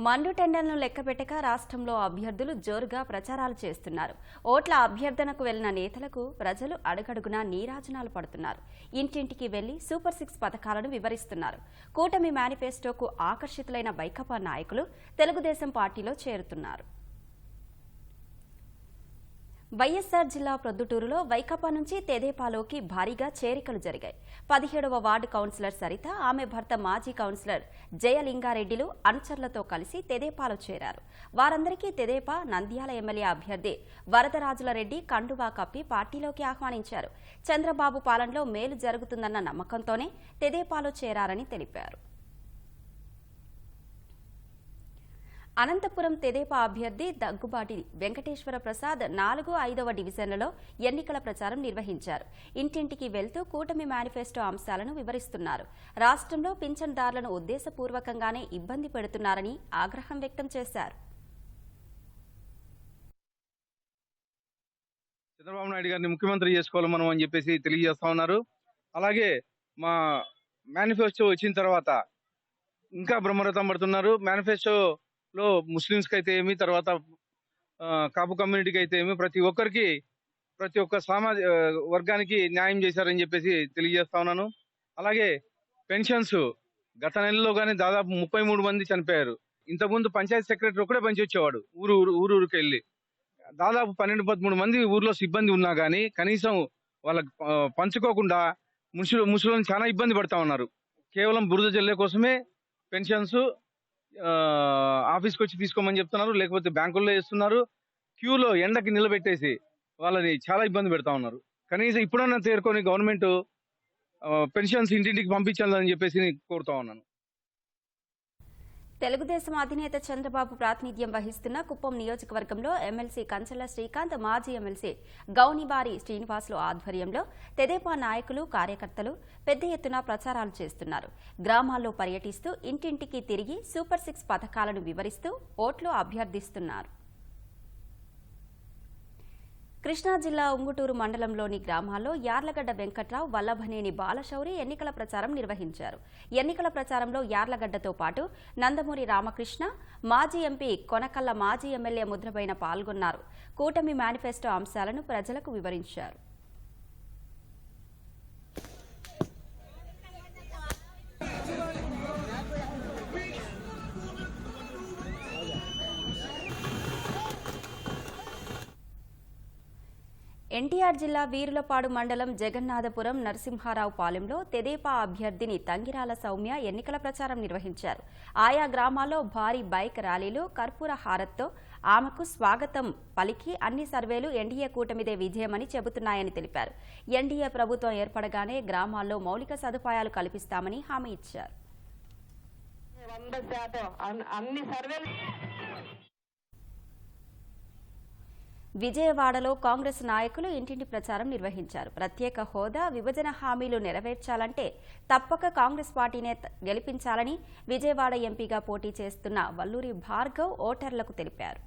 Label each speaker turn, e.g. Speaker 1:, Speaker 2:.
Speaker 1: మండు టెండర్లను లెక్కపెట్టక రాష్ట్రంలో అభ్యర్థులు జోరుగా ప్రచారాలు చేస్తున్నారు. ఓట్ల అభ్యర్థనకు వెళ్లిన నేతలకు ప్రజలు అడుగడుగునా నీరాజనాలు పడుతున్నారు. ఇంటింటికి వెళ్లి సూపర్ 6 పథకాలను వివరిస్తున్నారు. కూటమి మేనిఫెస్టోకు ఆకర్షితులైన వైకాపా నాయకులు తెలుగుదేశం పార్టీలో చేరుతున్నారు. వైఎస్ఆర్ జిల్లా ప్రొద్దుటూరులో వైకాపా నుంచి తెదేపాలోకి భారీగా చేరికలు జరిగాయి. 17వ వార్డు కౌన్సిలర్ సరిత, ఆమె భర్త మాజీ కౌన్సిలర్ జయలింగారెడ్డిలు అనుచరులతో కలిసి తెదేపాలో చేరారు. వారందరికీ తెదేపా నంద్యాల ఎమ్మెల్యే అభ్యర్థి వరదరాజులరెడ్డి కండువా కప్పి పార్టీలోకి ఆహ్వానించారు. చంద్రబాబు పాలనలో మేలు జరుగుతుందన్న నమ్మకంతోనే తెదేపాలో చేరారని తెలిపారు. అనంతపురం తెదేపా అభ్యర్థి దగ్గుబాటి వెంకటేశ్వర ప్రసాద్ 4, 5వ డివిజన్లలో ఎన్నికల ప్రచారం నిర్వహించారు. ఇంటింటికి వెళ్తూ కూటమి మేనిఫెస్టో అంశాలను వివరిస్తున్నారు. రాష్ట్రంలో పింఛన్దారులను ఉద్దేశపూర్వకంగానే ఇబ్బంది పెడుతున్నారని ఆగ్రహం వ్యక్తం చేశారు.
Speaker 2: చంద్రబాబు నాయుడు గారిని ముఖ్యమంత్రి చేసుకోవాలి మనం అని చెప్పేసి తెలియజేస్తా ఉన్నారు. అలాగే మా మేనిఫెస్టో వచ్చిన తర్వాత ఇంకా బ్రహ్మరథం పడుతున్నారు. మేనిఫెస్టో లో ముస్లింస్కి అయితే ఏమి, తర్వాత కాపు కమ్యూనిటీకి అయితే ఏమి, ప్రతి ఒక్క సామాజిక వర్గానికి న్యాయం చేశారని చెప్పేసి తెలియజేస్తా ఉన్నాను. అలాగే పెన్షన్స్ గత నెలలో కానీ దాదాపు 33 మంది చనిపోయారు. ఇంతకుముందు పంచాయతీ సెక్రటరీ ఒకటే పనిచేసేవాడు ఊరికి వెళ్ళి. దాదాపు 12-13 మంది ఊర్లో సిబ్బంది ఉన్నా కానీ కనీసం వాళ్ళకి పంచుకోకుండా ముసలిని చాలా ఇబ్బంది పడతా ఉన్నారు. కేవలం బురద జల్లే కోసమే పెన్షన్స్ ఆఫీస్కి వచ్చి తీసుకోమని చెప్తున్నారు, లేకపోతే బ్యాంకుల్లో వేస్తున్నారు. క్యూలో ఎండకి నిలబెట్టేసి వాళ్ళని చాలా ఇబ్బంది పెడతా ఉన్నారు. కనీసం ఇప్పుడన్నా తేరుకొని గవర్నమెంట్ పెన్షన్స్ ఇంటింటికి పంపించాలని చెప్పేసి కోరుతా ఉన్నాను.
Speaker 1: తెలుగుదేశం అధినేత చంద్రబాబు ప్రాతినిధ్యం వహిస్తున్న కుప్పం నియోజకవర్గంలో ఎమ్మెల్సీ కంచల శ్రీకాంత్, మాజీ ఎమ్మెల్సీ గౌనిబారి శ్రీనివాసులు ఆధ్వర్యంలో తెదేపా నాయకులు, కార్యకర్తలు పెద్ద ఎత్తున ప్రచారాలు చేస్తున్నారు. గ్రామాల్లో పర్యటిస్తూ ఇంటింటికి తిరిగి సూపర్ 6 పథకాలను వివరిస్తూ ఓట్లు అభ్యర్థిస్తున్నారు. కృష్ణా జిల్లా ఉంగుటూరు మండలంలోని గ్రామాల్లో యార్లగడ్డ వెంకట్రావు, వల్లభనేని బాలశౌరి ఎన్నికల ప్రచారం నిర్వహించారు. ఎన్నికల ప్రచారంలో యార్లగడ్డతో పాటు నందమూరి రామకృష్ణ, మాజీ ఎంపీ కొనకల్ల, మాజీ ఎమ్మెల్యే ముద్రపైన పాల్గొన్నారు. కూటమి మేనిఫెస్టో అంశాలను ప్రజలకు వివరించారు. ఎన్టీఆర్ జిల్లా వీరులపాడు మండలం జగన్నాథపురం నరసింహారావు పాలెంలో తెదేపా అభ్యర్థిని తంగిరాల సౌమ్య ఎన్నికల ప్రచారం నిర్వహించారు. ఆయా గ్రామాల్లో భారీ బైక్ ర్యాలీలు, కర్పూర హారత్తో ఆమెకు స్వాగతం పలికి అన్ని సర్వేలు ఎన్డీఏ కూటమిదే విజయమని చెబుతున్నాయని తెలిపారు. ఎన్డీఏ ప్రభుత్వం ఏర్పడగానే గ్రామాల్లో మౌలిక సదుపాయాలు కల్పిస్తామని హామీ ఇచ్చారు. విజయవాడలో కాంగ్రెస్ నాయకులు ఇంటింటి ప్రచారం నిర్వహించారు. ప్రత్యేక హోదా, విభజన హామీలు నెరవేర్చాలంటే తప్పక కాంగ్రెస్ పార్టీనే గెలిపించాలని విజయవాడ ఎంపీగా పోటీ చేస్తున్న వల్లూరి భార్గవ్ ఓటర్లకు తెలిపారు.